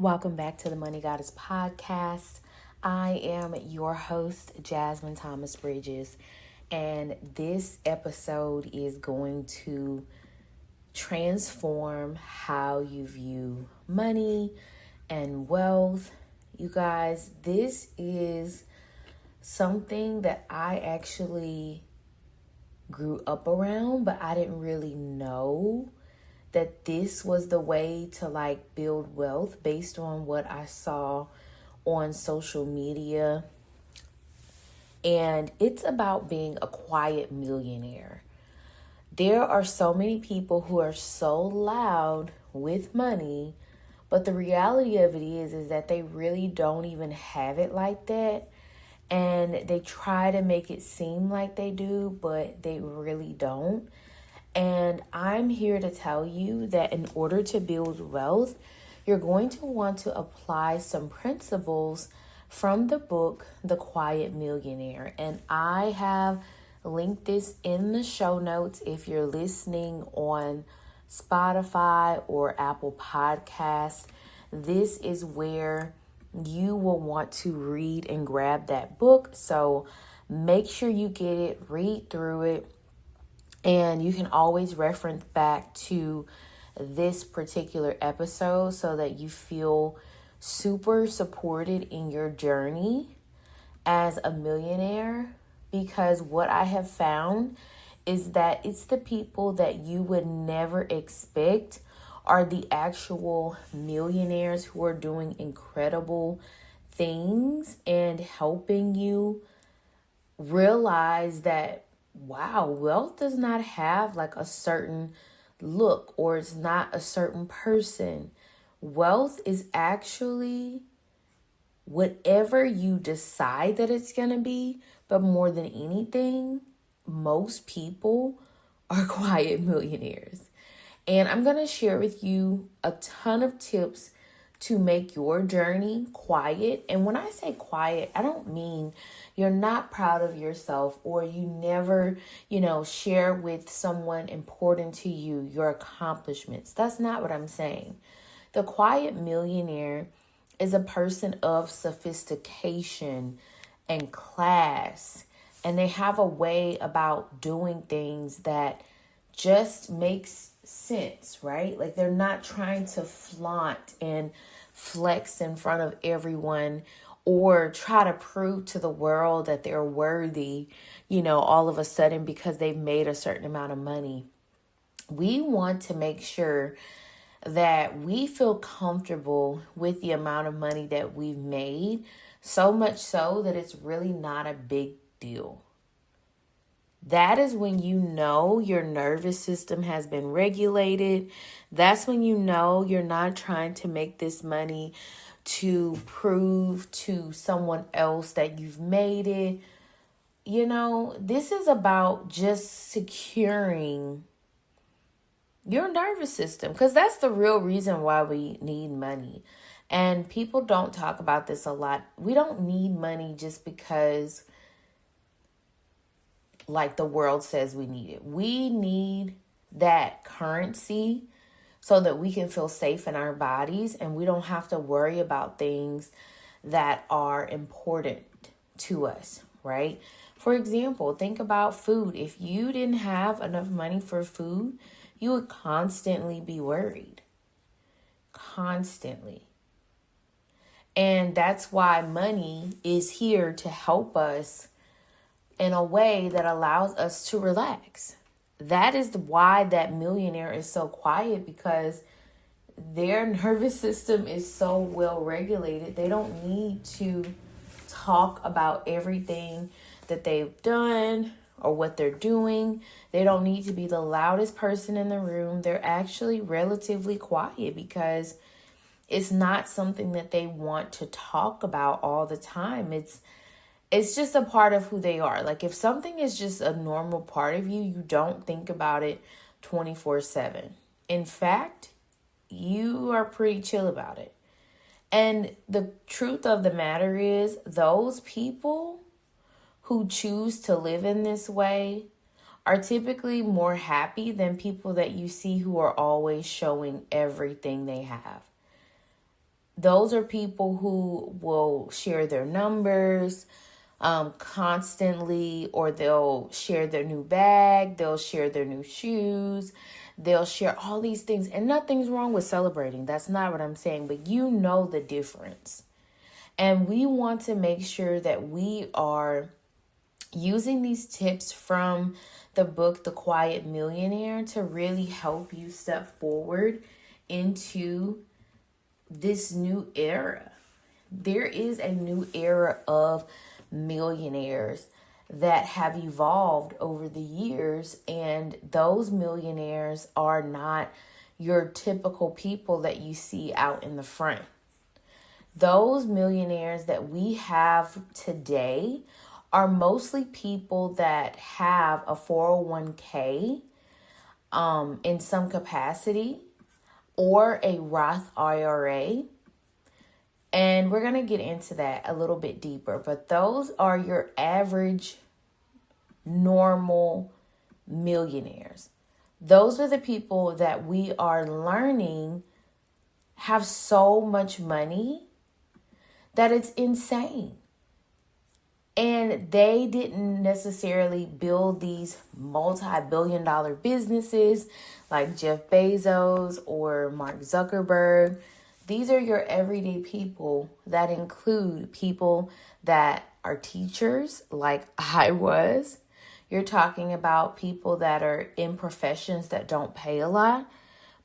Welcome back to the Money Goddess podcast. I am your host, Jasmine Thomas Bridges, and this episode is going to transform how you view money and wealth. You guys, this is something that I actually grew up around, but I didn't really know that this was the way to build wealth based on what I saw on social media. And it's about being a quiet millionaire. There are so many people who are so loud with money, but the reality of it is that they really don't even have it like that. And they try to make it seem like they do, but they really don't. And I'm here to tell you that in order to build wealth, you're going to want to apply some principles from the book, The Quiet Millionaire. And I have linked this in the show notes if you're listening on Spotify or Apple Podcasts. This is where you will want to read and grab that book. So make sure you get it, read through it. And you can always reference back to this particular episode so that you feel super supported in your journey as a millionaire. Because what I have found is that it's the people that you would never expect are the actual millionaires who are doing incredible things and helping you realize that wow, wealth does not have a certain look, or it's not a certain person. Wealth is actually whatever you decide that it's going to be. But more than anything, most people are quiet millionaires. And I'm going to share with you a ton of tips to make your journey quiet. And when I say quiet, I don't mean you're not proud of yourself or you never, share with someone important to you your accomplishments. That's not what I'm saying. The quiet millionaire is a person of sophistication and class, and they have a way about doing things that just makes sense, right? Like they're not trying to flaunt and flex in front of everyone or try to prove to the world that they're worthy, all of a sudden because they've made a certain amount of money. We want to make sure that we feel comfortable with the amount of money that we've made, so much so that it's really not a big deal. That is when you know your nervous system has been regulated. That's when you know you're not trying to make this money to prove to someone else that you've made it. This is about just securing your nervous system, because that's the real reason why we need money. And people don't talk about this a lot. We don't need money just because the world says we need it. We need that currency so that we can feel safe in our bodies and we don't have to worry about things that are important to us, right? For example, think about food. If you didn't have enough money for food, you would constantly be worried. Constantly. And that's why money is here to help us in a way that allows us to relax. That is why that millionaire is so quiet, because their nervous system is so well regulated. They don't need to talk about everything that they've done or what they're doing. They don't need to be the loudest person in the room. They're actually relatively quiet because it's not something that they want to talk about all the time. It's just a part of who they are. Like if something is just a normal part of you, you don't think about it 24/7. In fact, you are pretty chill about it. And the truth of the matter is, those people who choose to live in this way are typically more happy than people that you see who are always showing everything they have. Those are people who will share their numbers constantly, or they'll share their new bag, they'll share their new shoes, they'll share all these things. And nothing's wrong with celebrating. That's not what I'm saying, but you know the difference. And we want to make sure that we are using these tips from the book, The Quiet Millionaire, to really help you step forward into this new era. There is a new era of millionaires that have evolved over the years, and those millionaires are not your typical people that you see out in the front. Those millionaires that we have today are mostly people that have a 401k in some capacity, or a Roth IRA. And we're going to get into that a little bit deeper. But those are your average, normal millionaires. Those are the people that we are learning have so much money that it's insane. And they didn't necessarily build these multi-billion-dollar businesses like Jeff Bezos or Mark Zuckerberg. These are your everyday people that include people that are teachers, like I was. You're talking about people that are in professions that don't pay a lot,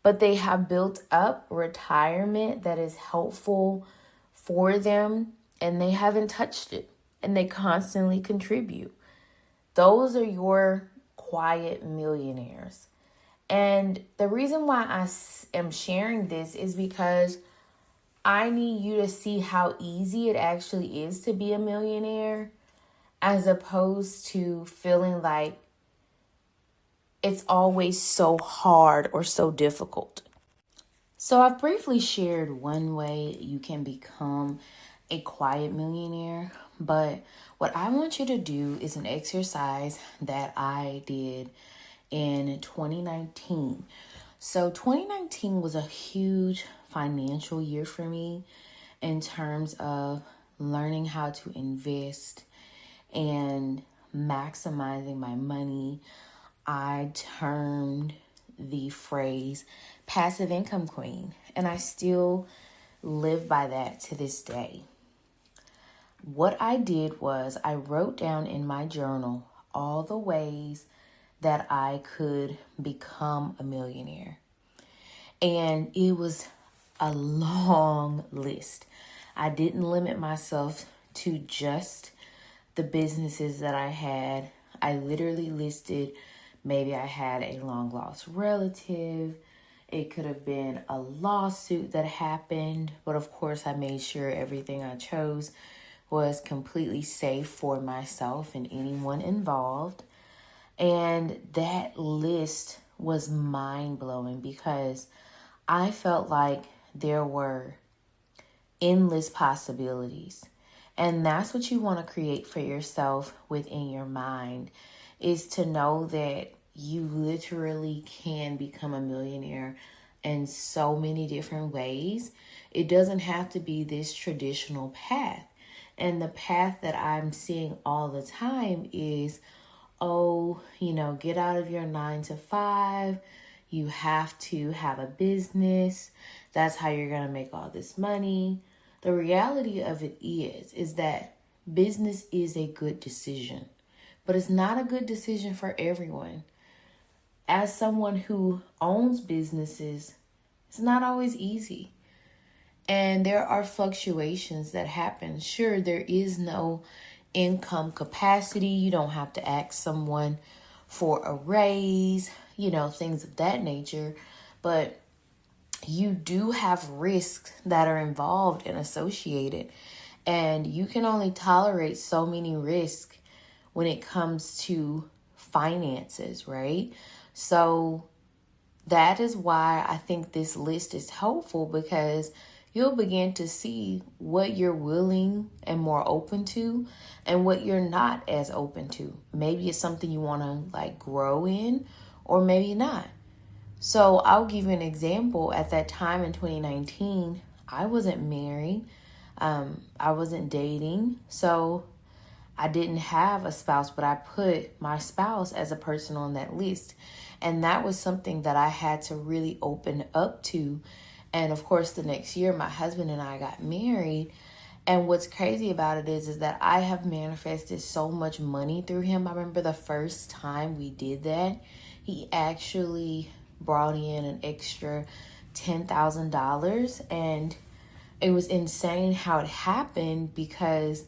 but they have built up retirement that is helpful for them, and they haven't touched it, and they constantly contribute. Those are your quiet millionaires. And the reason why I am sharing this is because I need you to see how easy it actually is to be a millionaire, as opposed to feeling like it's always so hard or so difficult. So I've briefly shared one way you can become a quiet millionaire, but what I want you to do is an exercise that I did in 2019. So 2019 was a huge financial year for me in terms of learning how to invest and maximizing my money. I termed the phrase passive income queen, and I still live by that to this day. What I did was I wrote down in my journal all the ways that I could become a millionaire. And it was a long list. I didn't limit myself to just the businesses that I had. I literally listed, maybe I had a long lost relative. It could have been a lawsuit that happened. But of course, I made sure everything I chose was completely safe for myself and anyone involved. And that list was mind-blowing because I felt like there were endless possibilities. And that's what you want to create for yourself within your mind, is to know that you literally can become a millionaire in so many different ways. It doesn't have to be this traditional path. And the path that I'm seeing all the time is, get out of your 9 to 5. You have to have a business. That's how you're going to make all this money. The reality of it is that business is a good decision, but it's not a good decision for everyone. As someone who owns businesses, it's not always easy. And there are fluctuations that happen. Sure, there is no income capacity. You don't have to ask someone for a raise, things of that nature. But you do have risks that are involved and associated. And you can only tolerate so many risks when it comes to finances, right? So that is why I think this list is helpful, because you'll begin to see what you're willing and more open to and what you're not as open to. Maybe it's something you want to grow in, or maybe not. So I'll give you an example. At that time in 2019, I wasn't married. I wasn't dating. So I didn't have a spouse, but I put my spouse as a person on that list. And that was something that I had to really open up to. And of course, the next year, my husband and I got married. And what's crazy about it is that I have manifested so much money through him. I remember the first time we did that, he actually brought in an extra $10,000. And it was insane how it happened because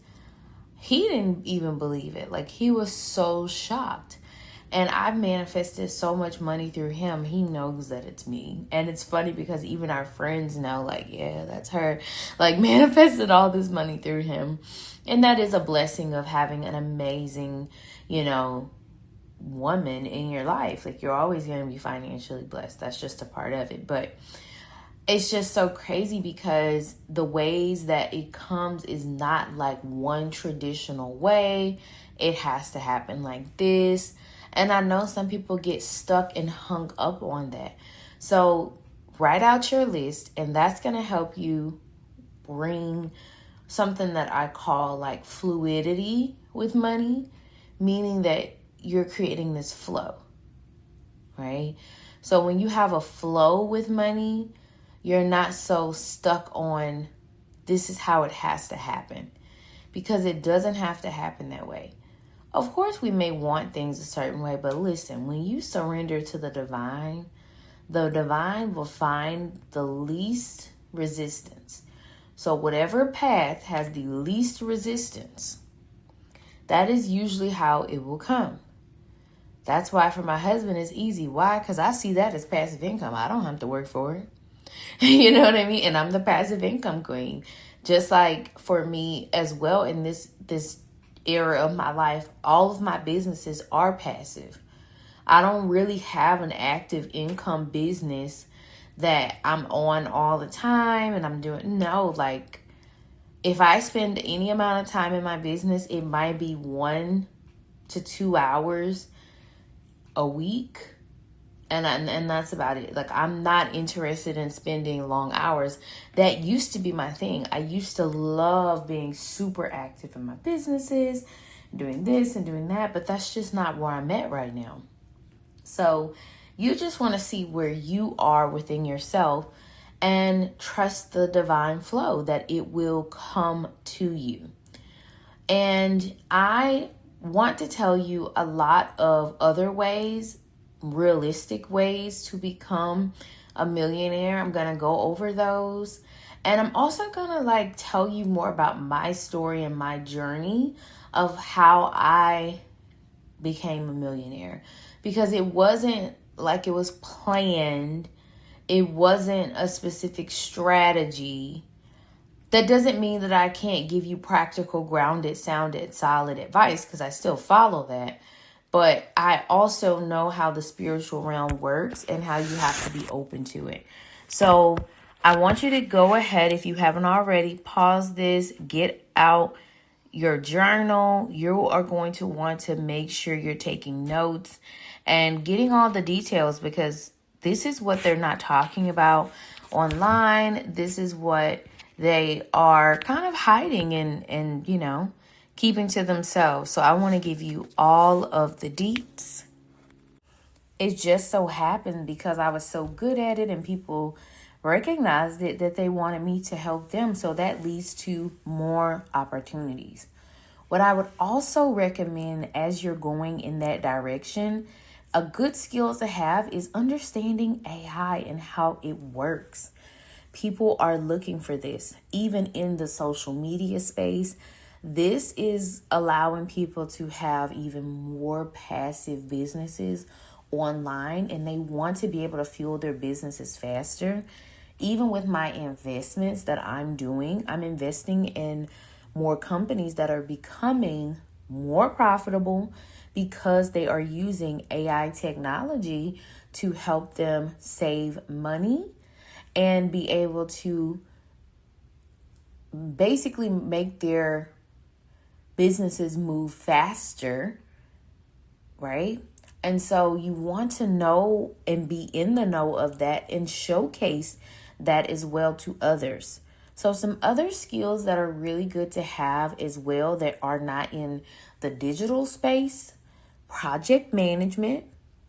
he didn't even believe it. Like, he was so shocked. And I've manifested so much money through him. He knows that it's me. And it's funny because even our friends know, like, yeah, that's her. Like, manifested all this money through him. And that is a blessing of having an amazing, woman in your life. Like, you're always going to be financially blessed. That's just a part of it. But it's just so crazy because the ways that it comes is not like one traditional way. It has to happen like this. And I know some people get stuck and hung up on that. So write out your list, and that's going to help you bring something that I call like fluidity with money, meaning that you're creating this flow, right? So when you have a flow with money, you're not so stuck on this is how it has to happen, because it doesn't have to happen that way. Of course, we may want things a certain way, but listen, when you surrender to the divine will find the least resistance. So whatever path has the least resistance, that is usually how it will come. That's why for my husband, it's easy. Why? Because I see that as passive income. I don't have to work for it. You know what I mean? And I'm the passive income queen. Just like for me as well in this era of my life, all of my businesses are passive. I don't really have an active income business that I'm on all the time and I'm doing. No, like if I spend any amount of time in my business, it might be 1 to 2 hours a week. And that's about it. Like, I'm not interested in spending long hours. That used to be my thing. I used to love being super active in my businesses, doing this and doing that, but that's just not where I'm at right now. So you just want to see where you are within yourself and trust the divine flow that it will come to you. And I want to tell you a lot of other ways, realistic ways to become a millionaire. I'm going to go over those. And I'm also going to tell you more about my story and my journey of how I became a millionaire, because it wasn't like it was planned. It wasn't a specific strategy. That doesn't mean that I can't give you practical, grounded, sounded, solid advice, because I still follow that. But I also know how the spiritual realm works and how you have to be open to it. So I want you to go ahead, if you haven't already, pause this, get out your journal. You are going to want to make sure you're taking notes and getting all the details, because this is what they're not talking about online. This is what they are kind of hiding and keeping to themselves. So I want to give you all of the deets. It just so happened because I was so good at it and people recognized it that they wanted me to help them. So that leads to more opportunities. What I would also recommend as you're going in that direction, a good skill to have is understanding AI and how it works. People are looking for this, even in the social media space. This is allowing people to have even more passive businesses online, and they want to be able to fuel their businesses faster. Even with my investments that I'm doing, I'm investing in more companies that are becoming more profitable because they are using AI technology to help them save money and be able to basically make their businesses move faster, right? And so you want to know and be in the know of that and showcase that as well to others. So some other skills that are really good to have as well that are not in the digital space: project management.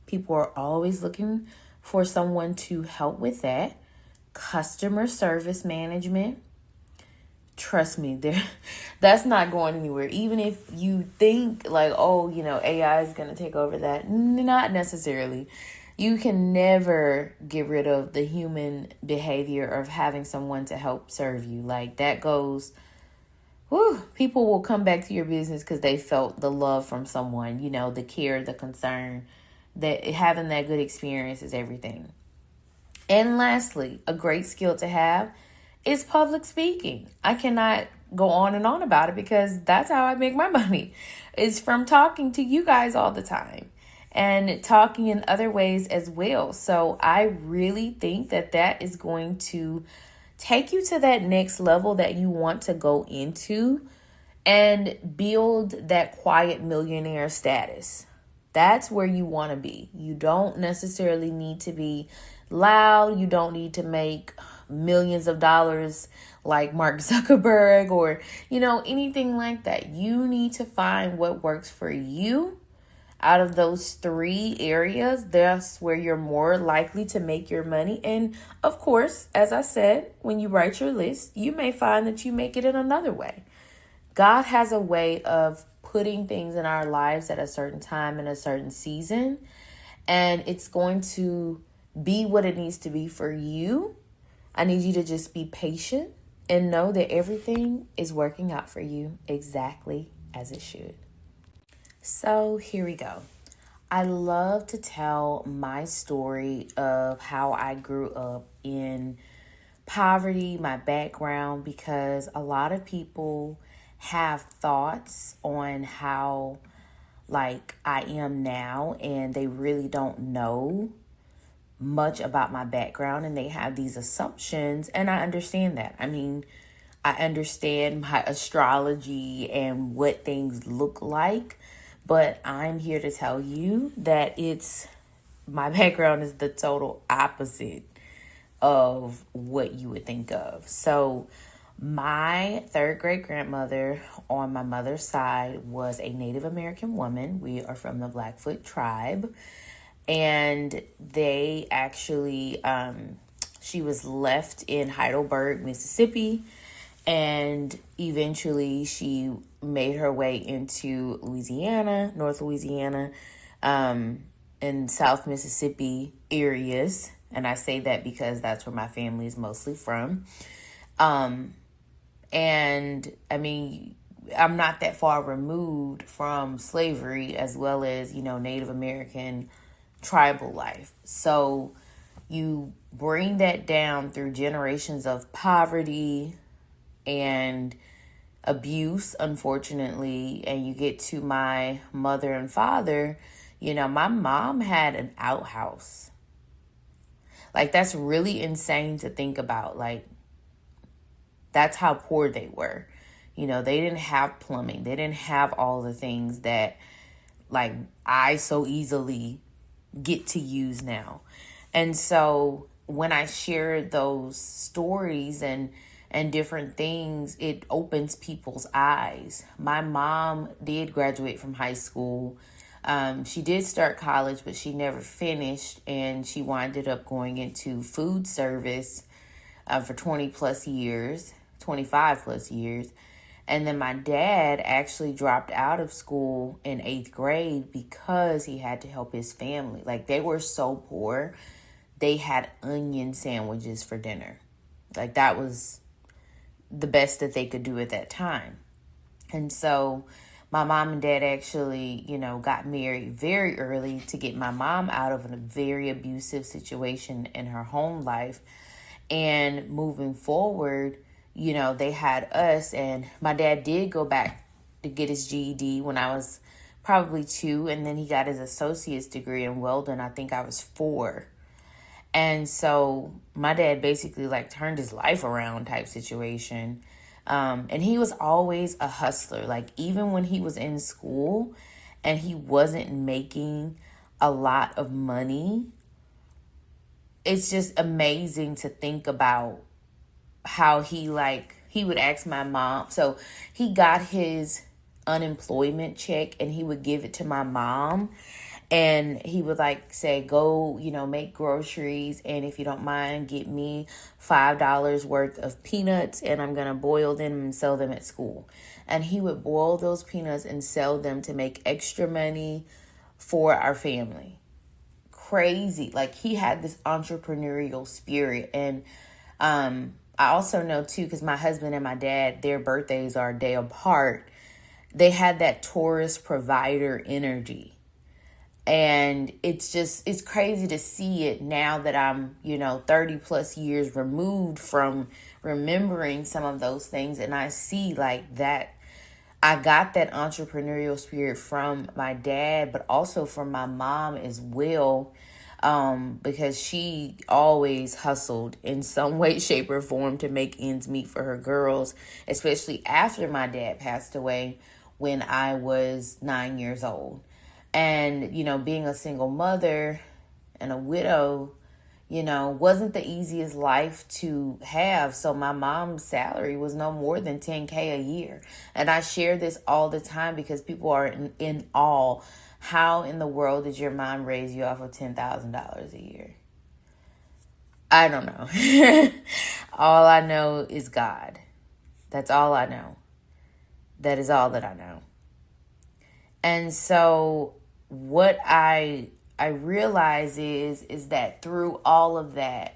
People are always looking for someone to help with that. Customer service management. Trust me, that's not going anywhere. Even if you think like, oh, AI is going to take over that. Not necessarily. You can never get rid of the human behavior of having someone to help serve you. Like that goes, whew, people will come back to your business because they felt the love from someone, the care, the concern. That having that good experience is everything. And lastly, a great skill to have is public speaking. I cannot go on and on about it because that's how I make my money. It's from talking to you guys all the time and talking in other ways as well. So I really think that that is going to take you to that next level that you want to go into and build that quiet millionaire status. That's where you want to be. You don't necessarily need to be loud. You don't need to make millions of dollars like Mark Zuckerberg or, anything like that. You need to find what works for you. Out of those 3 areas, that's where you're more likely to make your money. And of course, as I said, when you write your list, you may find that you make it in another way. God has a way of putting things in our lives at a certain time in a certain season, and it's going to be what it needs to be for you. I need you to just be patient and know that everything is working out for you exactly as it should. So here we go. I love to tell my story of how I grew up in poverty, my background, because a lot of people have thoughts on how like I am now, and they really don't know much about my background, and they have these assumptions, and I understand that. I mean, I understand my astrology and what things look like, but I'm here to tell you that my background is the total opposite of what you would think of. So my 3rd great grandmother on my mother's side was a Native American woman. We are from the Blackfoot tribe. And they actually, she was left in Heidelberg, Mississippi. And eventually she made her way into Louisiana, North Louisiana, and South Mississippi areas. And I say that because that's where my family is mostly from. And I mean, I'm not that far removed from slavery as well as, Native American tribal life. So you bring that down through generations of poverty and abuse, unfortunately, and you get to my mother and father. My mom had an outhouse. Like, that's really insane to think about. Like, that's how poor they were. They didn't have plumbing. They didn't have all the things that, like, I so easily get to use now. And so when I share those stories and different things, it opens people's eyes. My mom did graduate from high school. She did start college, but she never finished, and she winded up going into food service for 20 plus years, 25 plus years. And then my dad actually dropped out of school in 8th grade because he had to help his family. Like, they were so poor, they had onion sandwiches for dinner. Like, that was the best that they could do at that time. And so my mom and dad actually, got married very early to get my mom out of a very abusive situation in her home life. And moving forward, they had us, and my dad did go back to get his GED when I was probably 2, and then he got his associate's degree in welding. I think I was 4. And so my dad basically like turned his life around type situation. And he was always a hustler. Like, even when he was in school and he wasn't making a lot of money, it's just amazing to think about how he would ask my mom. So he got his unemployment check and he would give it to my mom. And he would like say, go, make groceries. And if you don't mind, get me $5 worth of peanuts and I'm going to boil them and sell them at school. And he would boil those peanuts and sell them to make extra money for our family. Crazy. Like, he had this entrepreneurial spirit. And I also know too, because my husband and my dad, their birthdays are a day apart. They had that Taurus provider energy. And it's crazy to see it now that I'm, 30 plus years removed from remembering some of those things. And I see like that I got that entrepreneurial spirit from my dad, but also from my mom as well. Because she always hustled in some way, shape, or form to make ends meet for her girls, especially after my dad passed away when I was 9 years old. And, being a single mother and a widow, wasn't the easiest life to have. So my mom's salary was no more than $10,000 a year. And I share this all the time because people are in awe. How in the world did your mom raise you off of $10,000 a year? I don't know. All I know is God. That's all I know. That is all that I know. And so what I realize is that through all of that,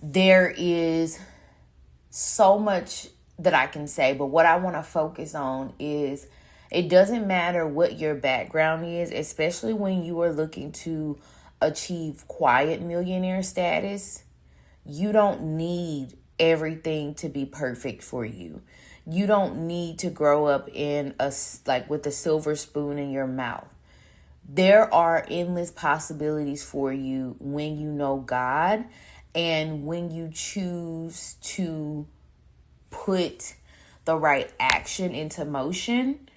there is so much that I can say. But what I want to focus on is it doesn't matter what your background is, especially when you are looking to achieve quiet millionaire status. You don't need everything to be perfect for you. You don't need to grow up with a silver spoon in your mouth. There are endless possibilities for you when you know God and when you choose to put the right action into motion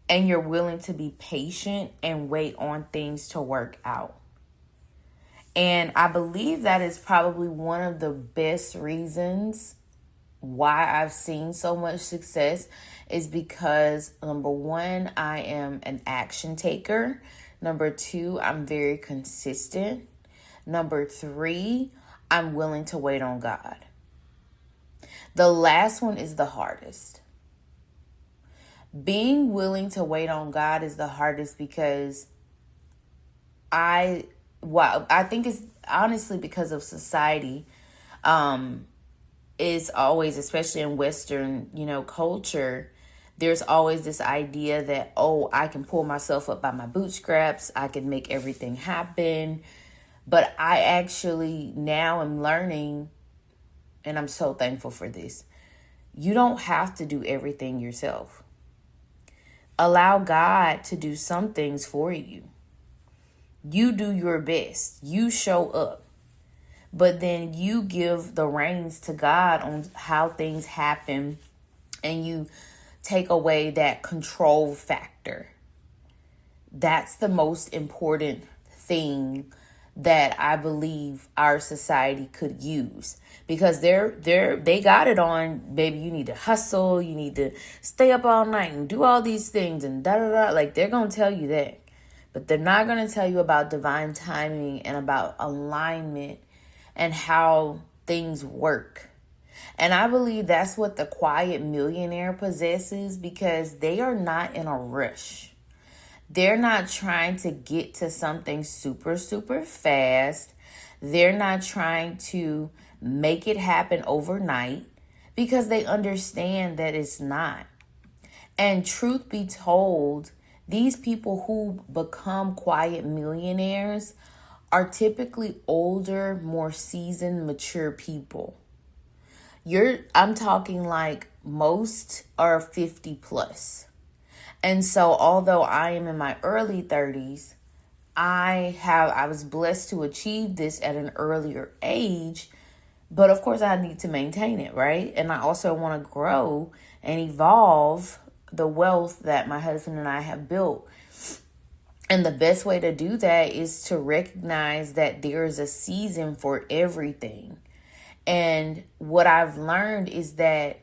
and you're willing to be patient and wait on things to work out. And I believe that is probably one of the best reasons why I've seen so much success is because, number one, I am an action taker. Number two, I'm very consistent. Number three, I'm willing to wait on God. The last one is the hardest. Being willing to wait on God is the hardest because I think it's honestly because of society. Is always, especially in Western, culture, there's always this idea that, I can pull myself up by my bootstraps. I can make everything happen. But I actually now am learning, and I'm so thankful for this. You don't have to do everything yourself. Allow God to do some things for you. You do your best. You show up. But then you give the reins to God on how things happen and you take away that control factor. That's the most important thing that I believe our society could use because they got it on, baby, you need to hustle, you need to stay up all night and do all these things and da-da-da. Like, they're going to tell you that. But they're not going to tell you about divine timing and about alignment and how things work. And I believe that's what the quiet millionaire possesses because they are not in a rush. They're not trying to get to something super, super fast. They're not trying to make it happen overnight because they understand that it's not. And truth be told, these people who become quiet millionaires are typically older, more seasoned, mature people. I'm talking like most are 50 plus. And so although I am in my early 30s, I was blessed to achieve this at an earlier age, but of course I need to maintain it, right? And I also want to grow and evolve the wealth that my husband and I have built. And the best way to do that is to recognize that there is a season for everything. And what I've learned is that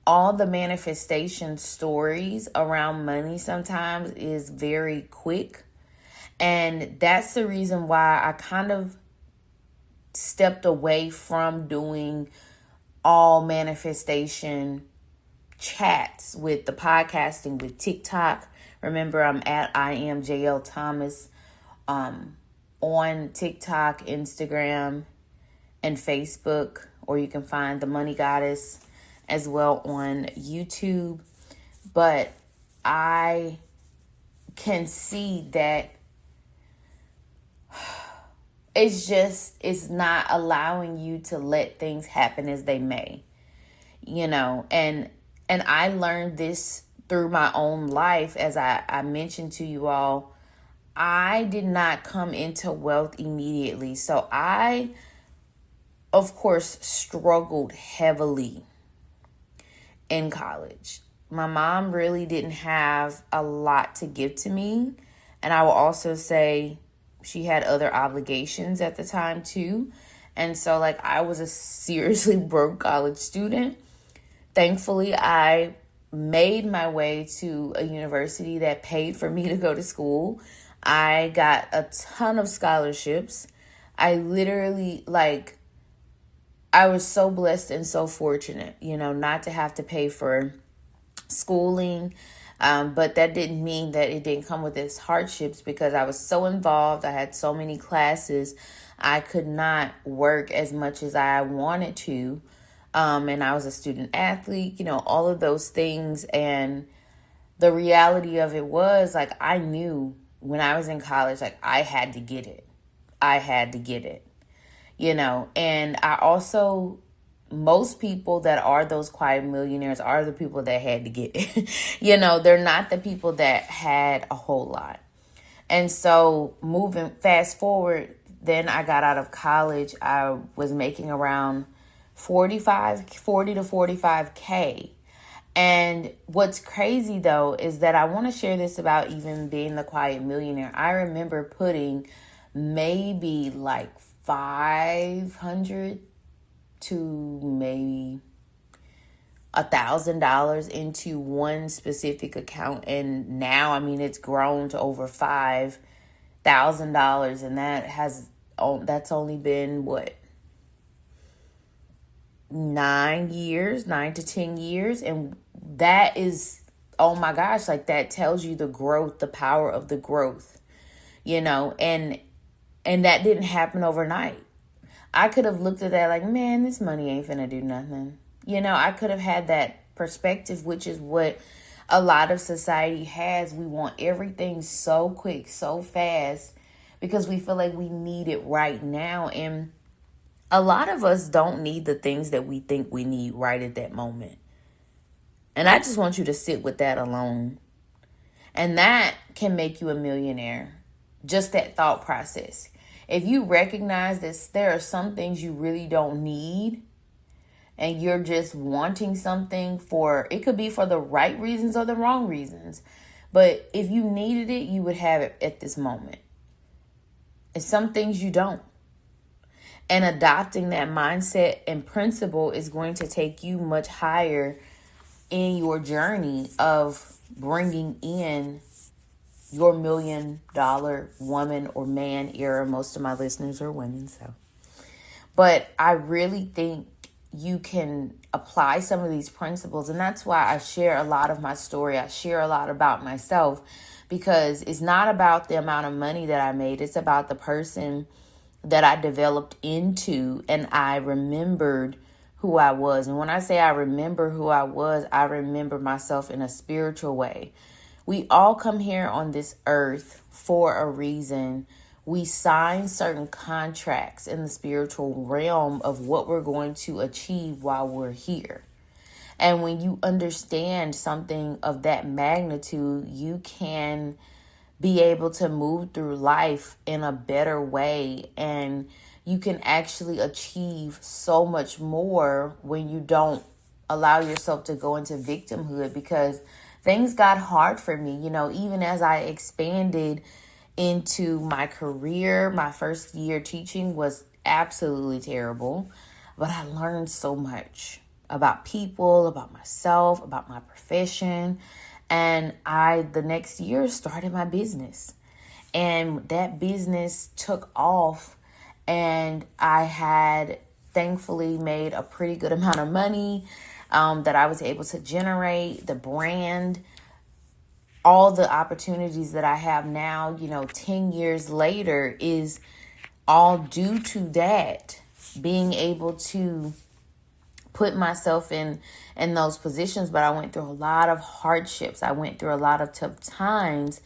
all the manifestation stories around money sometimes is very quick. And that's the reason why I kind of stepped away from doing all manifestation chats with the podcasting with TikTok. Remember, I'm at I am JL Thomas on TikTok, Instagram, and Facebook, or you can find the Money Goddess as well on YouTube. But I can see that it's not allowing you to let things happen as they may, and I learned this through my own life. As I mentioned to you all, I did not come into wealth immediately. So I, of course, struggled heavily in college. My mom really didn't have a lot to give to me. And I will also say she had other obligations at the time too. And so I was a seriously broke college student. Thankfully, I made my way to a university that paid for me to go to school. I got a ton of scholarships. I literally, I was so blessed and so fortunate, not to have to pay for schooling. But that didn't mean that it didn't come with its hardships, because I was so involved. I had so many classes. I could not work as much as I wanted to. And I was a student athlete, all of those things. And the reality of it was, I knew when I was in college, I had to get it. I had to get it, and I also, most people that are those quiet millionaires are the people that had to get it. They're not the people that had a whole lot. And so fast forward, then I got out of college. I was making around 40 to 45K. And what's crazy though is that I want to share this about even being the quiet millionaire. I remember putting maybe $500 to maybe $1,000 into one specific account, and now it's grown to over $5,000, and that's only been what, 9 to 10 years. And that is, oh my gosh, that tells you the growth, the power of the growth, and that didn't happen overnight. I could have looked at that man, this money ain't finna do nothing. I could have had that perspective, which is what a lot of society has. We want everything so quick, so fast, because we feel like we need it right now. And a lot of us don't need the things that we think we need right at that moment. And I just want you to sit with that alone. And that can make you a millionaire. Just that thought process. If you recognize that there are some things you really don't need, and you're just wanting something it could be for the right reasons or the wrong reasons. But if you needed it, you would have it at this moment. And some things you don't. And adopting that mindset and principle is going to take you much higher in your journey of bringing in your $1 million woman or man era. Most of my listeners are women, so. But I really think you can apply some of these principles, and that's why I share a lot of my story. I share a lot about myself, because it's not about the amount of money that I made. It's about the person that I developed into, and I remembered who I was. And when I say I remember who I was, I remember myself in a spiritual way. We all come here on this earth for a reason. We sign certain contracts in the spiritual realm of what we're going to achieve while we're here. And when you understand something of that magnitude, you can be able to move through life in a better way. And you can actually achieve so much more when you don't allow yourself to go into victimhood, because things got hard for me, even as I expanded into my career. My first year teaching was absolutely terrible. but I learned so much about people, about myself, about my profession. And the next year, started my business. And that business took off, and I had thankfully made a pretty good amount of money that I was able to generate. The brand, all the opportunities that I have now, 10 years later, is all due to that, being able to put myself in those positions. But I went through a lot of hardships. I went through a lot of tough times.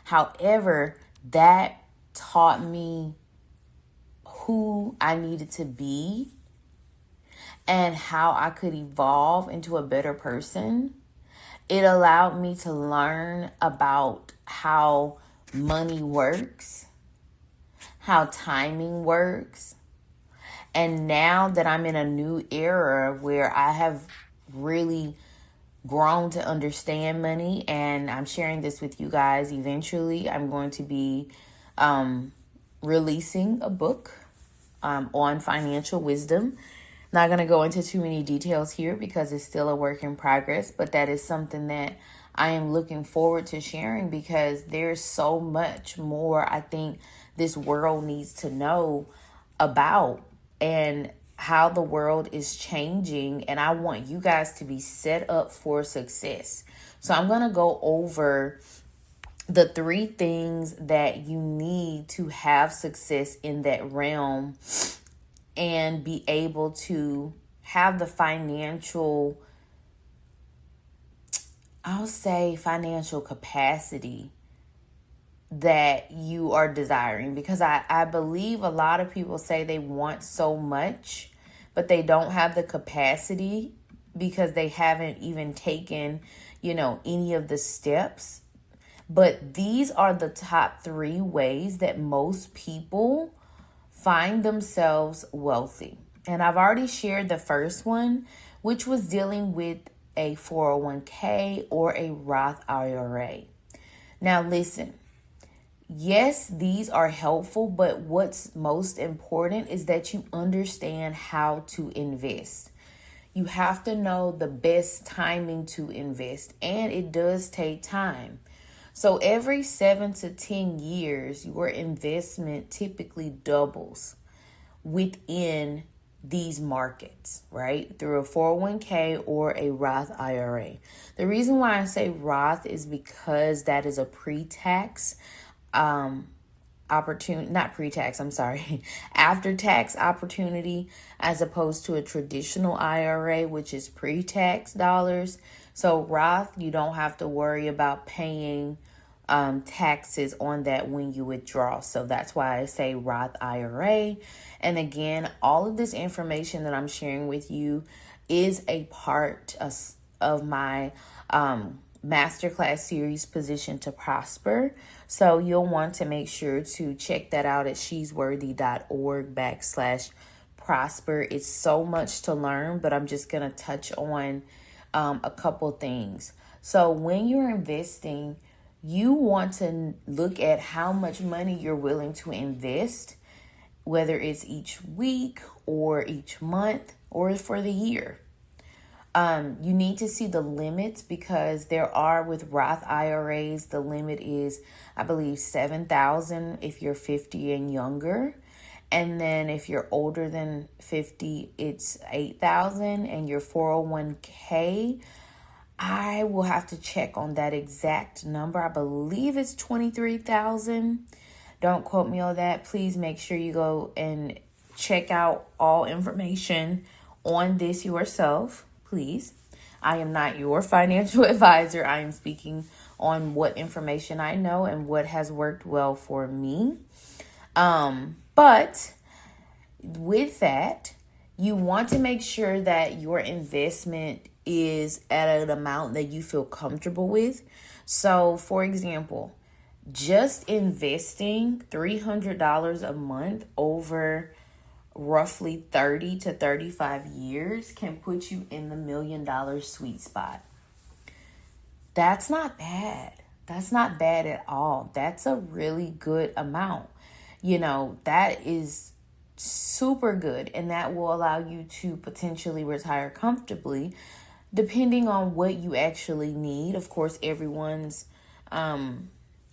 However, that taught me who I needed to be and how I could evolve into a better person. It allowed me to learn about how money works, how timing works. And now that I'm in a new era where I have really grown to understand money, and I'm sharing this with you guys eventually, I'm going to be releasing a book on financial wisdom. Not going to go into too many details here because it's still a work in progress, but that is something that I am looking forward to sharing, because there's so much more I think this world needs to know about, and how the world is changing. And I want you guys to be set up for success. So I'm going to go over the 3 things that you need to have success in that realm and be able to have the financial, I'll say financial capacity that you are desiring. Because I believe a lot of people say they want so much, but they don't have the capacity because they haven't even taken, any of the steps. But these are the top 3 ways that most people find themselves wealthy. And I've already shared the first one, which was dealing with a 401k or a Roth IRA. Now listen, yes, these are helpful, but what's most important is that you understand how to invest. You have to know the best timing to invest, and it does take time. So every 7 to 10 years, your investment typically doubles within these markets, right? Through a 401k or a Roth IRA. The reason why I say Roth is because that is a pre-tax opportunity, not pre-tax, I'm sorry, after-tax opportunity, as opposed to a traditional IRA, which is pre-tax dollars. So Roth, you don't have to worry about paying taxes on that when you withdraw. So that's why I say Roth IRA. And again, all of this information that I'm sharing with you is a part of my masterclass series, Position to Prosper. So you'll want to make sure to check that out at shesworthy.org/prosper. It's so much to learn, but I'm just going to touch on a couple things. So when you're investing, you want to look at how much money you're willing to invest, whether it's each week or each month or for the year. You need to see the limits, because there are, with Roth IRAs, the limit is, I believe, $7,000 if you're 50 and younger. And then if you're older than 50, it's $8,000. And your 401k, I will have to check on that exact number. I believe it's $23,000. Don't quote me on that. Please make sure you go and check out all information on this yourself. Please. I am not your financial advisor. I am speaking on what information I know and what has worked well for me. But with that, you want to make sure that your investment is at an amount that you feel comfortable with. So, for example, just investing $300 a month over roughly 30 to 35 years can put you in the $1 million sweet spot. That's not bad. That's not bad at all. That's a really good amount. That is super good, and that will allow you to potentially retire comfortably depending on what you actually need. Of course, everyone's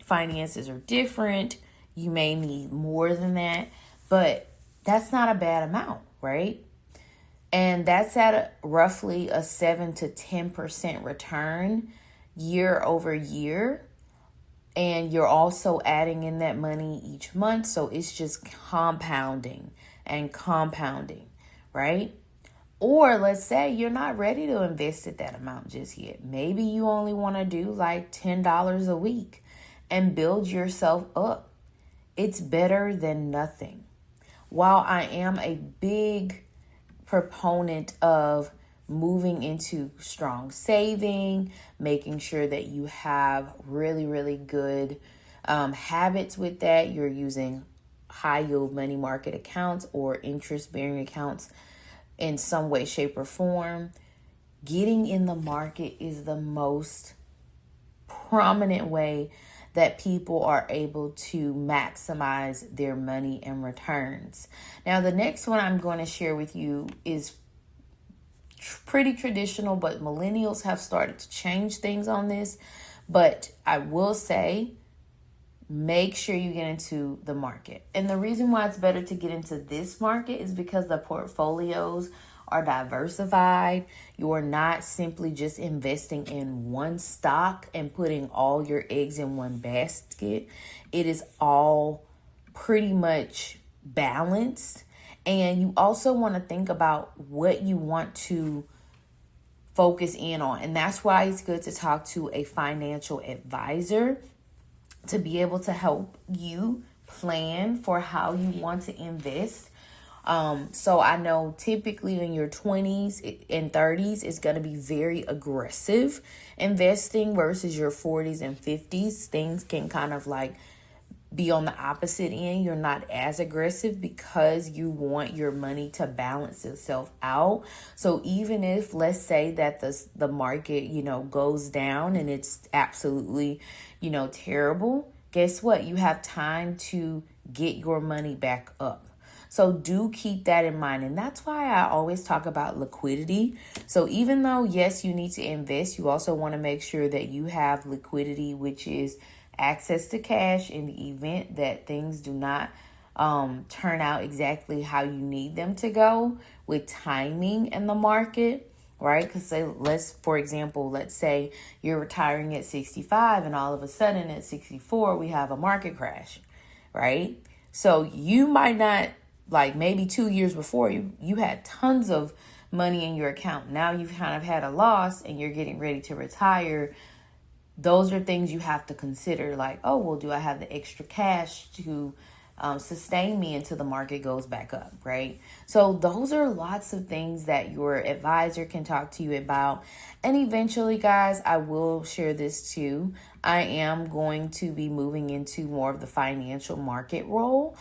finances are different. You may need more than that, but that's not a bad amount, right? And that's at roughly a 7 to 10% return year over year. And you're also adding in that money each month. So it's just compounding and compounding, right? Or let's say you're not ready to invest at that amount just yet. Maybe you only want to do like $10 a week and build yourself up. It's better than nothing. While I am a big proponent of moving into strong saving, making sure that you have really, really good habits with that. You're using high yield money market accounts or interest bearing accounts in some way, shape, or form. Getting in the market is the most prominent way that people are able to maximize their money and returns. Now, the next one I'm going to share with you is pretty traditional, but millennials have started to change things on this. But I will say, make sure you get into the market. And the reason why it's better to get into this market is because the portfolios are diversified. You're not simply just investing in one stock and putting all your eggs in one basket. It is all pretty much balanced. And you also want to think about what you want to focus in on. And that's why it's good to talk to a financial advisor to be able to help you plan for how you want to invest. So I know typically in your 20s and 30s, it's going to be very aggressive investing versus your 40s and 50s. Things can kind of like be on the opposite end. You're not as aggressive because you want your money to balance itself out. So even if, let's say that the market, goes down and it's absolutely, terrible, guess what? You have time to get your money back up. So do keep that in mind. And that's why I always talk about liquidity. So even though, yes, you need to invest, you also want to make sure that you have liquidity, which is access to cash in the event that things do not turn out exactly how you need them to go with timing in the market, right? Because let's say you're retiring at 65 and all of a sudden at 64, we have a market crash, right? So you might not, like maybe 2 years before you had tons of money in your account. Now you've kind of had a loss and you're getting ready to retire. Those are things you have to consider, like, oh, well, do I have the extra cash to sustain me until the market goes back up, right? So those are lots of things that your advisor can talk to you about. And eventually, guys, I will share this too. I am going to be moving into more of the financial market role,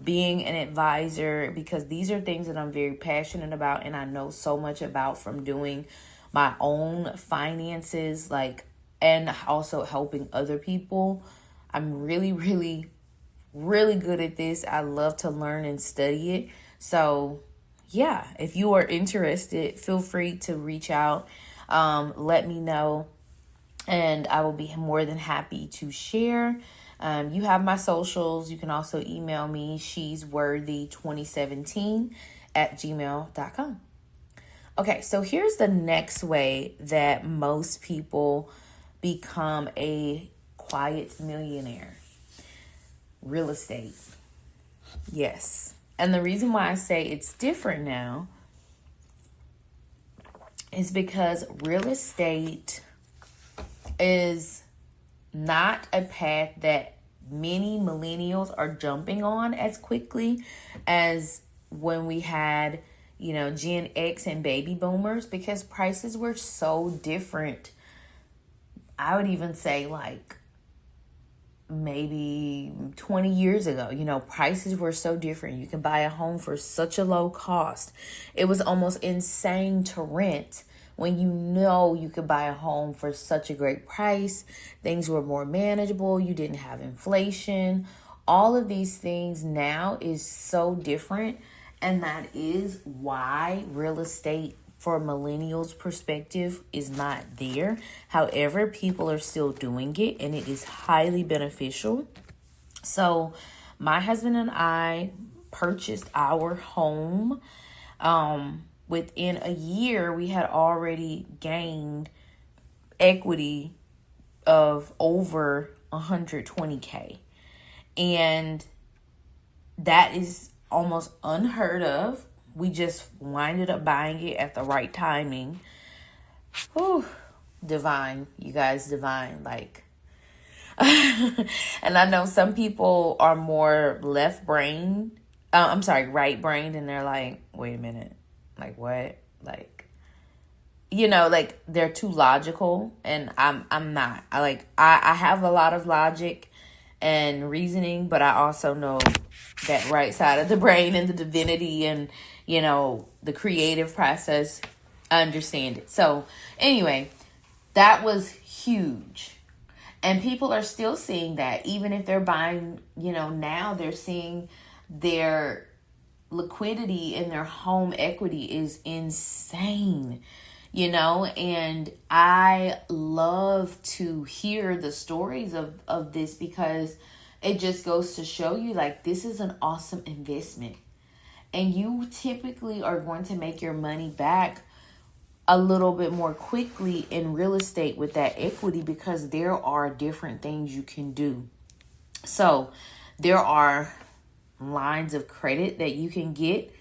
being an advisor, because these are things that I'm very passionate about and I know so much about from doing my own finances, and also helping other people. I'm really, really, really good at this. I love to learn and study it. So yeah, if you are interested, feel free to reach out. Let me know and I will be more than happy to share. You have my socials. You can also email me, shesworthy2017@gmail.com. Okay, so here's the next way that most people become a quiet millionaire. Real estate. Yes. And the reason why I say it's different now is because real estate is not a path that many millennials are jumping on as quickly as when we had, Gen X and baby boomers, because prices were so different. I would even say maybe 20 years ago, prices were so different. You can buy a home for such a low cost. It was almost insane to rent when you could buy a home for such a great price. Things were more manageable. You didn't have inflation. All of these things now is so different. And that is why real estate for millennials perspective is not there. However, people are still doing it and it is highly beneficial. So my husband and I purchased our home. Within a year, we had already gained equity of over 120K. And that is almost unheard of. We just winded up buying it at the right timing. Whew, divine, you guys, divine. Like, and I know some people are more right brained, and they're like, wait a minute, like what? Like, like they're too logical, and I'm not. I have a lot of logic and reasoning, but I also know that right side of the brain and the divinity and, the creative process. I understand it. So anyway, that was huge. And people are still seeing that. Even if they're buying, now they're seeing their liquidity in their home equity is insane. And I love to hear the stories of this, because it just goes to show you, like, this is an awesome investment. And you typically are going to make your money back a little bit more quickly in real estate with that equity, because there are different things you can do. So there are lines of credit that you can get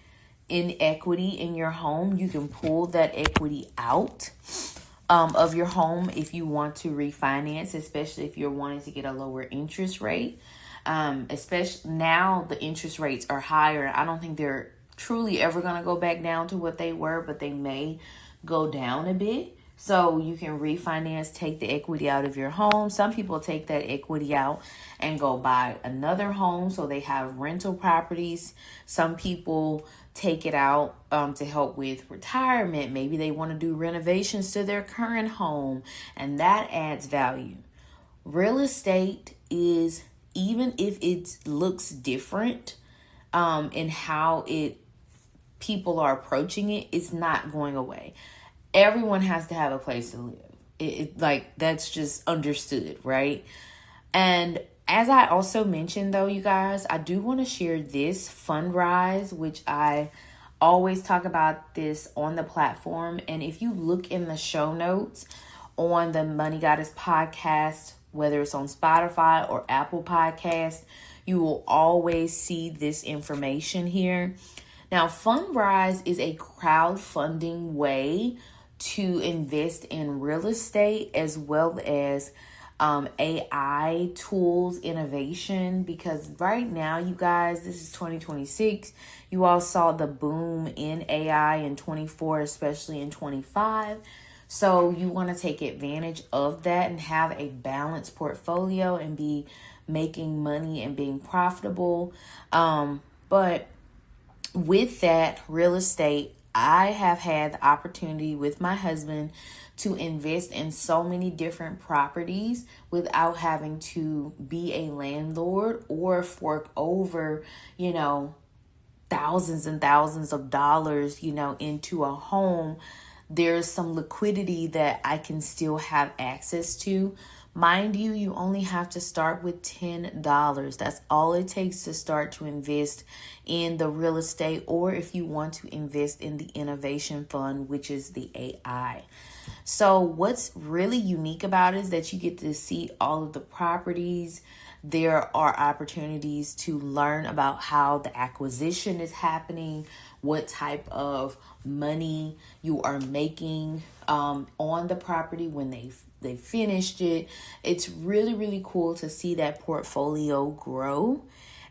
in equity in your home. You can pull that equity out of your home if you want to refinance, especially if you're wanting to get a lower interest rate. Especially now the interest rates are higher. I don't think they're truly ever going to go back down to what they were, but they may go down a bit. So you can refinance, take the equity out of your home. Some people take that equity out and go buy another home, so they have rental properties. Some people take it out to help with retirement. Maybe they want to do renovations to their current home, and that adds value. Real estate is, even if it looks different in how people are approaching it, it's not going away. Everyone has to have a place to live. Like, that's just understood, right? And as I also mentioned, though, you guys, I do want to share this Fundrise, which I always talk about this on the platform. And if you look in the show notes on the Money Goddess podcast, whether it's on Spotify or Apple Podcast, you will always see this information here. Now, Fundrise is a crowdfunding way to invest in real estate, as well as AI tools, innovation, because right now, you guys, this is 2026. You all saw the boom in AI in 24, especially in 25. So you want to take advantage of that and have a balanced portfolio and be making money and being profitable. But with that real estate, I have had the opportunity with my husband to invest in so many different properties without having to be a landlord or fork over, thousands and thousands of dollars, into a home. There's some liquidity that I can still have access to. Mind you, you only have to start with $10. That's all it takes to start to invest in the real estate, or if you want to invest in the innovation fund, which is the AI. So what's really unique about it is that you get to see all of the properties. There are opportunities to learn about how the acquisition is happening, what type of money you are making on the property when they finished it. It's really, really cool to see that portfolio grow.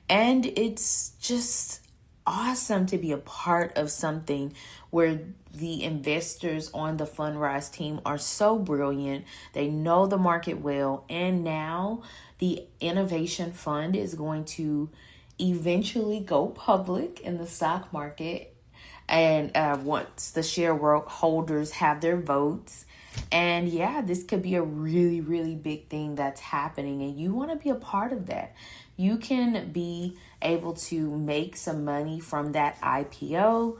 And it's just awesome to be a part of something where the investors on the Fundrise team are so brilliant. They know the market well. And now the Innovation Fund is going to eventually go public in the stock market. And once the shareholders have their votes. And yeah, this could be a really, really big thing that's happening. And you want to be a part of that. you can be able to make some money from that IPO.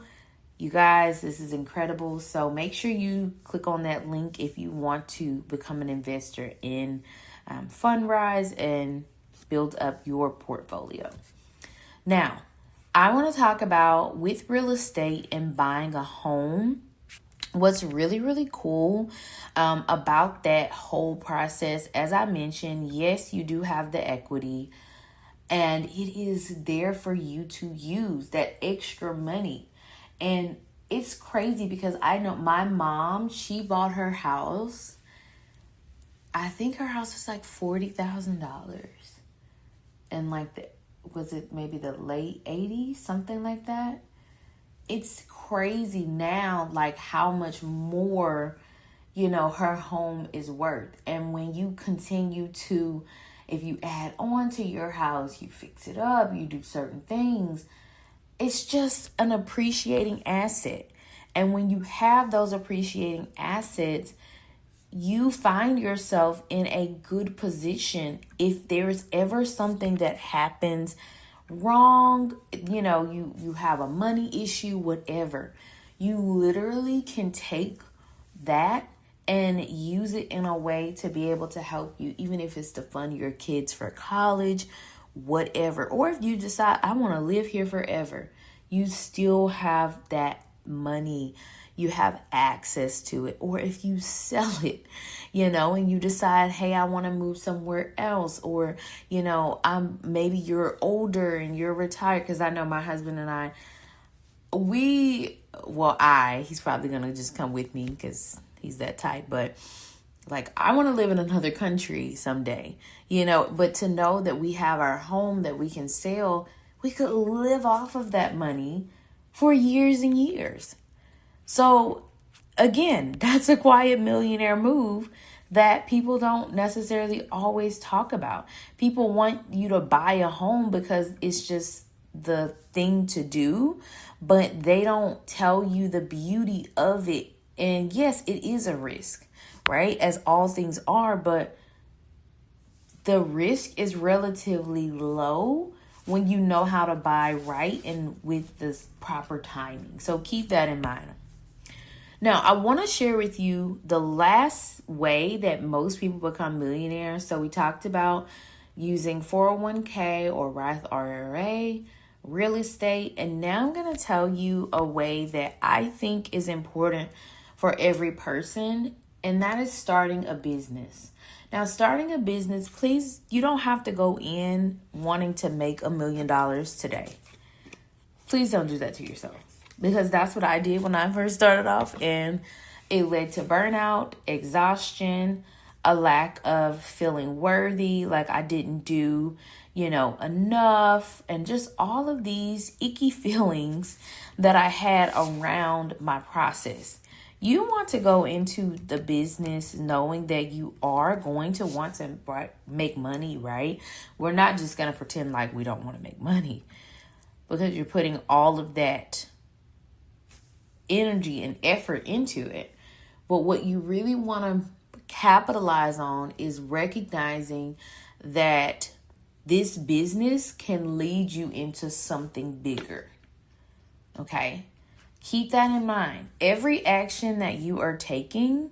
You guys, this is incredible. So make sure you click on that link if you want to become an investor in Fundrise and build up your portfolio. Now, I want to talk about with real estate and buying a home. What's really, really cool about that whole process, as I mentioned, yes, you do have the equity and it is there for you to use that extra money. And it's crazy because I know my mom, she bought her house. I think her house was like $40,000. And was it maybe the late 80s, something like that? It's crazy now, like how much more, her home is worth. And when you continue to, if you add on to your house, you fix it up, you do certain things, it's just an appreciating asset. And when you have those appreciating assets, you find yourself in a good position. If there's ever something that happens wrong, you have a money issue, whatever, you literally can take that and use it in a way to be able to help you, even if it's to fund your kids for college, whatever. Or if you decide, I want to live here forever, you still have that money. You have access to it. Or if you sell it, and you decide, hey, I want to move somewhere else. Or, maybe you're older and you're retired. Because I know my husband and I, he's probably going to just come with me because he's that type. But I want to live in another country someday, but to know that we have our home that we can sell, we could live off of that money for years and years. So again, that's a quiet millionaire move that people don't necessarily always talk about. People want you to buy a home because it's just the thing to do, but they don't tell you the beauty of it. And yes, it is a risk, right? As all things are, but the risk is relatively low when you know how to buy right and with the proper timing. So keep that in mind. Now, I want to share with you the last way that most people become millionaires. So we talked about using 401k or Roth IRA, real estate, and now I'm going to tell you a way that I think is important for every person, and that is starting a business. Now, starting a business, please, you don't have to go in wanting to make $1 million today. Please don't do that to yourself. Because that's what I did when I first started off, and it led to burnout, exhaustion, a lack of feeling worthy, like I didn't do, enough, and just all of these icky feelings that I had around my process. You want to go into the business knowing that you are going to want to make money, right? We're not just going to pretend like we don't want to make money, because you're putting all of that energy and effort into it. But what you really want to capitalize on is recognizing that this business can lead you into something bigger. Okay? Keep that in mind. Every action that you are taking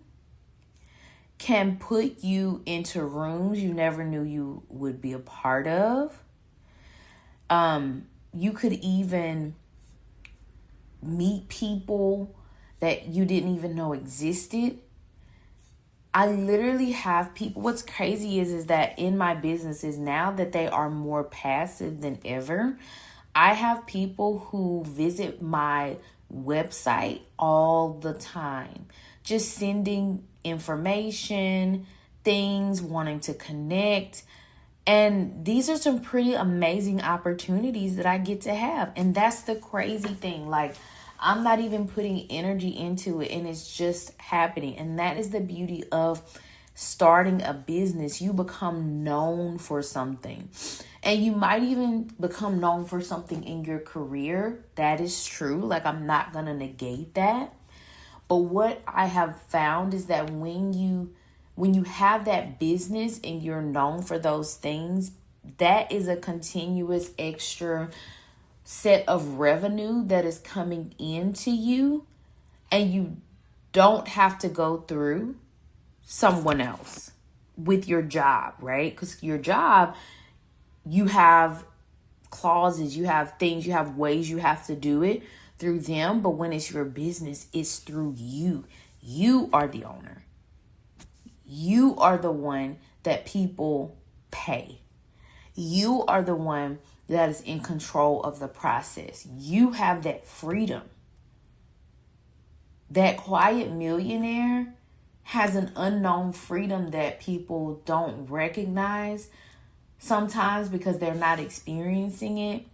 can put you into rooms you never knew you would be a part of. You could even meet people that you didn't even know existed. I literally have people. What's crazy is that in my businesses, now that they are more passive than ever, I have people who visit my website all the time, just sending information, things, wanting to connect. And these are some pretty amazing opportunities that I get to have. And that's the crazy thing. I'm not even putting energy into it, and it's just happening. And that is the beauty of starting a business. You become known for something. And you might even become known for something in your career. That is true. I'm not going to negate that. But what I have found is that when you have that business and you're known for those things, that is a continuous extra set of revenue that is coming into you, and you don't have to go through someone else with your job, right? Because your job, you have clauses, you have things, you have ways you have to do it through them. But when it's your business, it's through you. You are the owner. You are the one that people pay. You are the one that is in control of the process. You have that freedom. That quiet millionaire has an unknown freedom that people don't recognize sometimes because they're not experiencing it.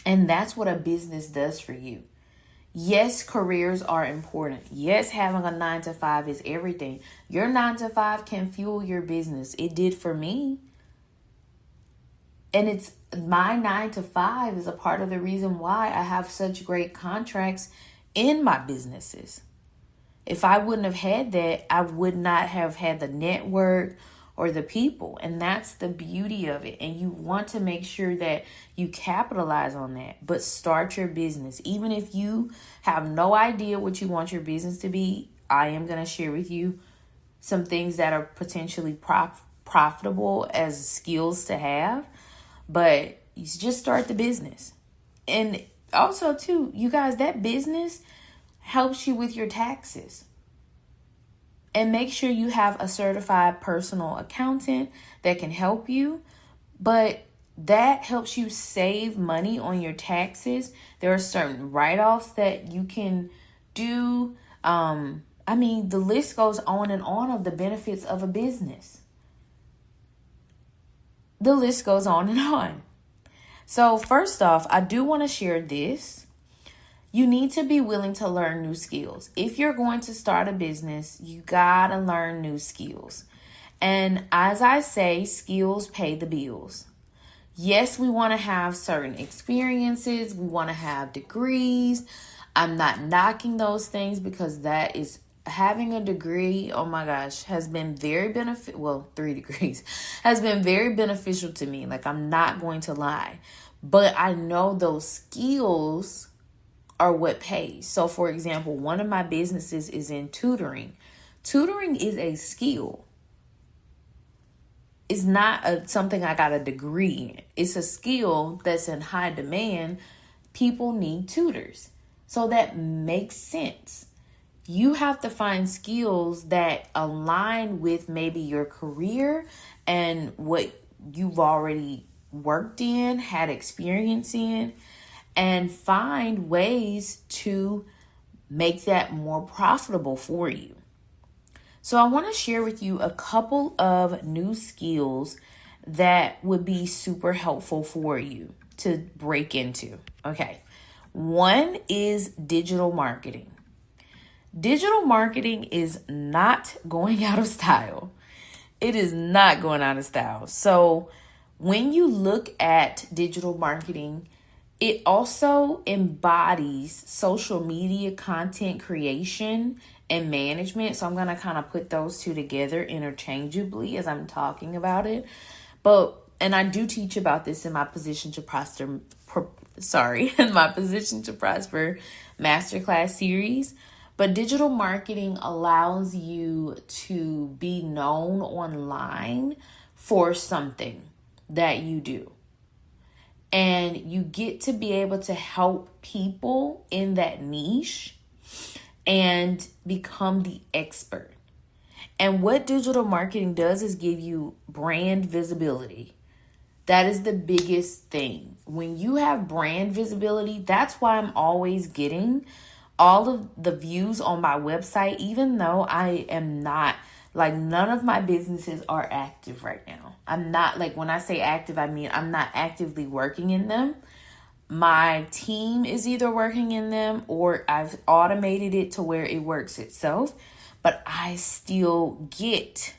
And that's what a business does for you. Yes, careers are important. Yes, having a 9-to-5 is everything. Your 9-to-5 can fuel your business. It did for me. And it's my 9-to-5 is a part of the reason why I have such great contracts in my businesses. If I wouldn't have had that, I would not have had the network or the people. And that's the beauty of it. And you want to make sure that you capitalize on that. But start your business. Even if you have no idea what you want your business to be, I am going to share with you some things that are potentially profitable as skills to have. But you just start the business. And also, too, you guys, that business helps you with your taxes. And make sure you have a certified personal accountant that can help you. But that helps you save money on your taxes. There are certain write-offs that you can do. The list goes on and on of the benefits of a business. The list goes on and on. So first off, I do want to share this. You need to be willing to learn new skills. If you're going to start a business, you gotta learn new skills. And as I say, skills pay the bills. Yes, we want to have certain experiences. We want to have degrees. I'm not knocking those things because that is having a degree, oh my gosh, has been very 3 degrees has been very beneficial to me. Like, I'm not going to lie, but I know those skills are what pays. So for example, one of my businesses is in tutoring. Tutoring is a skill. It's not something I got a degree in. It's a skill that's in high demand. People need tutors. So that makes sense. You have to find skills that align with maybe your career and what you've already worked in, had experience in, and find ways to make that more profitable for you. So I want to share with you a couple of new skills that would be super helpful for you to break into. Okay. One is digital marketing. Digital marketing is not going out of style. It is not going out of style. So when you look at digital marketing, it also embodies social media content creation and management. So I'm going to kind of put those two together interchangeably as I'm talking about it. And I do teach about this in my Position to Prosper, in my Position to Prosper Masterclass series. But digital marketing allows you to be known online for something that you do. And you get to be able to help people in that niche and become the expert. And what digital marketing does is give you brand visibility. That is the biggest thing. When you have brand visibility, that's why I'm always getting all of the views on my website, even though I am not, none of my businesses are active right now. I'm not, when I say active, I mean I'm not actively working in them. My team is either working in them or I've automated it to where it works itself. But I still get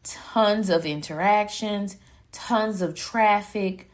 tons of interactions, tons of traffic.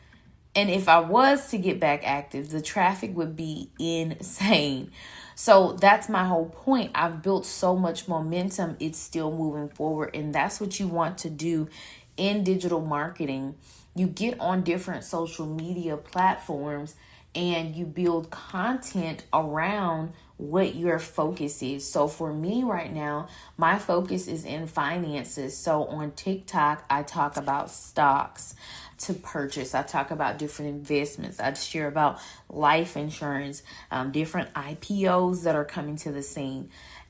And if I was to get back active, the traffic would be insane. So that's my whole point. I've built so much momentum. It's still moving forward. And that's what you want to do in digital marketing. you get on different social media platforms and you build content around what your focus is. So for me right now, my focus is in finances. So on TikTok, I talk about stocks to purchase. I talk about different investments. I share about life insurance, different IPOs that are coming to the scene.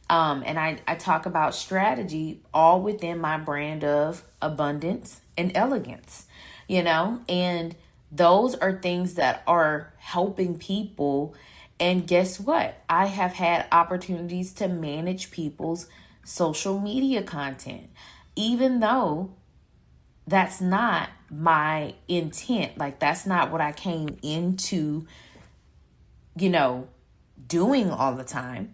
And I talk about strategy all within my brand of abundance and elegance, and those are things that are helping people. And guess what? I have had opportunities to manage people's social media content, even though that's not my intent. Like, that's not what I came into, doing all the time.